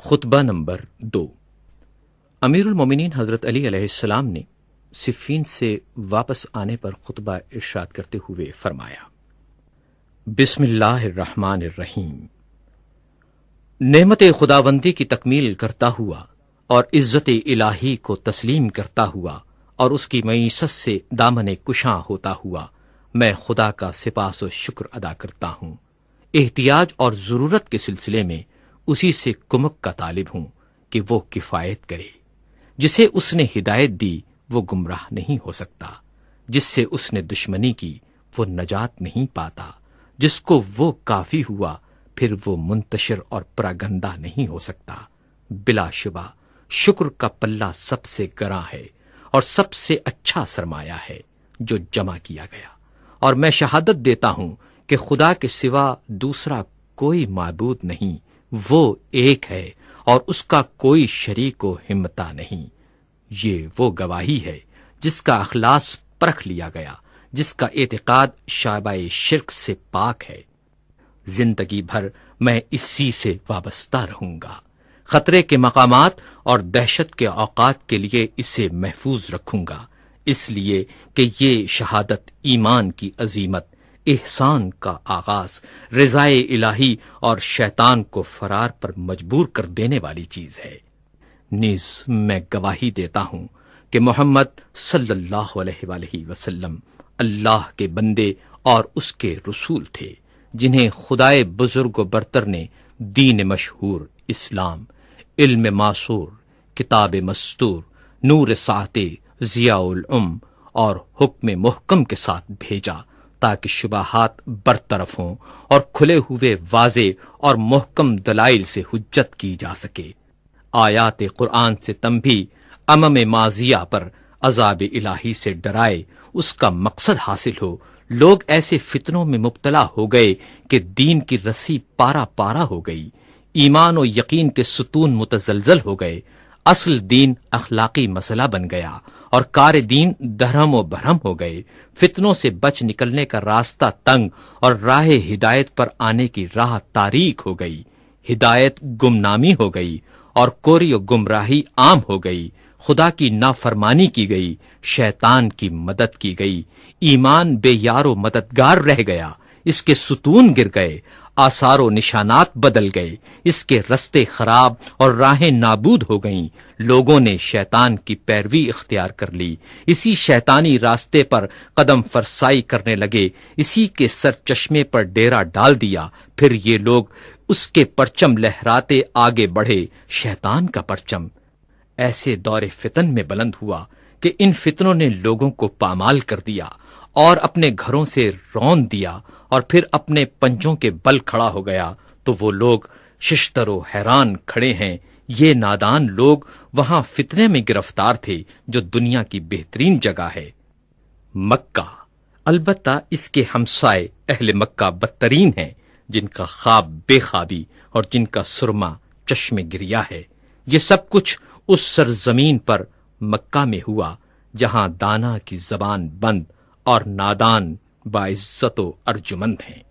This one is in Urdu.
خطبہ نمبر 2۔ امیر المومنین حضرت علی علیہ السلام نے صفین سے واپس آنے پر خطبہ ارشاد کرتے ہوئے فرمایا، بسم اللہ الرحمن الرحیم۔ نعمت خداوندی کی تکمیل کرتا ہوا اور عزت الہی کو تسلیم کرتا ہوا اور اس کی معیشت سے دامن کشاں ہوتا ہوا میں خدا کا سپاس و شکر ادا کرتا ہوں۔ احتیاج اور ضرورت کے سلسلے میں اسی سے کمک کا طالب ہوں کہ وہ کفایت کرے۔ جسے اس نے ہدایت دی وہ گمراہ نہیں ہو سکتا، جس سے اس نے دشمنی کی وہ نجات نہیں پاتا، جس کو وہ کافی ہوا پھر وہ منتشر اور پراگندہ نہیں ہو سکتا۔ بلا شبہ شکر کا پلہ سب سے گراں ہے اور سب سے اچھا سرمایہ ہے جو جمع کیا گیا، اور میں شہادت دیتا ہوں کہ خدا کے سوا دوسرا کوئی معبود نہیں، وہ ایک ہے اور اس کا کوئی شریک و ہمتا نہیں۔ یہ وہ گواہی ہے جس کا اخلاص پرکھ لیا گیا، جس کا اعتقاد شعبہ شرک سے پاک ہے۔ زندگی بھر میں اسی سے وابستہ رہوں گا، خطرے کے مقامات اور دہشت کے اوقات کے لیے اسے محفوظ رکھوں گا، اس لیے کہ یہ شہادت ایمان کی عظیمت، احسان کا آغاز، رضائے الہی اور شیطان کو فرار پر مجبور کر دینے والی چیز ہے۔ نیز میں گواہی دیتا ہوں کہ محمد صلی اللہ علیہ وآلہ وسلم اللہ کے بندے اور اس کے رسول تھے، جنہیں خدائے بزرگ و برتر نے دین مشہور اسلام، علم معصور، کتاب مستور، نور ساطع، ضیاء العم اور حکم محکم کے ساتھ بھیجا تاکہ شبہات برطرف ہوں اور کھلے ہوئے واضح اور محکم دلائل سے حجت کی جا سکے۔ آیات قرآن سے تنبیہ امم ماضیہ پر عذاب الہی سے ڈرائے، اس کا مقصد حاصل ہو۔ لوگ ایسے فتنوں میں مبتلا ہو گئے کہ دین کی رسی پارا پارا ہو گئی، ایمان و یقین کے ستون متزلزل ہو گئے، اصل دین اخلاقی مسئلہ بن گیا اور کار دین دھرم و بھرم ہو گئے۔ فتنوں سے بچ نکلنے کا راستہ تنگ اور راہ ہدایت پر آنے کی راہ تاریک ہو گئی، ہدایت گمنامی ہو گئی اور کوری و گمراہی عام ہو گئی، خدا کی نافرمانی کی گئی، شیطان کی مدد کی گئی، ایمان بے یار و مددگار رہ گیا، اس کے ستون گر گئے، آثار و نشانات بدل گئے، اس کے رستے خراب اور راہیں نابود ہو گئیں۔ لوگوں نے شیطان کی پیروی اختیار کر لی، اسی شیطانی راستے پر قدم فرسائی کرنے لگے، اسی کے سر چشمے پر ڈیرا ڈال دیا۔ پھر یہ لوگ اس کے پرچم لہراتے آگے بڑھے، شیطان کا پرچم ایسے دور فتن میں بلند ہوا کہ ان فتنوں نے لوگوں کو پامال کر دیا اور اپنے گھروں سے رون دیا، اور پھر اپنے پنجوں کے بل کھڑا ہو گیا۔ تو وہ لوگ ششتر و حیران کھڑے ہیں، یہ نادان لوگ وہاں فتنے میں گرفتار تھے جو دنیا کی بہترین جگہ ہے، مکہ۔ البتہ اس کے ہمسائے اہل مکہ بدترین ہیں، جن کا خواب بے خوابی اور جن کا سرما چشم گریا ہے۔ یہ سب کچھ اس سرزمین پر مکہ میں ہوا جہاں دانا کی زبان بند اور نادان باعزت و ارجمند ہیں۔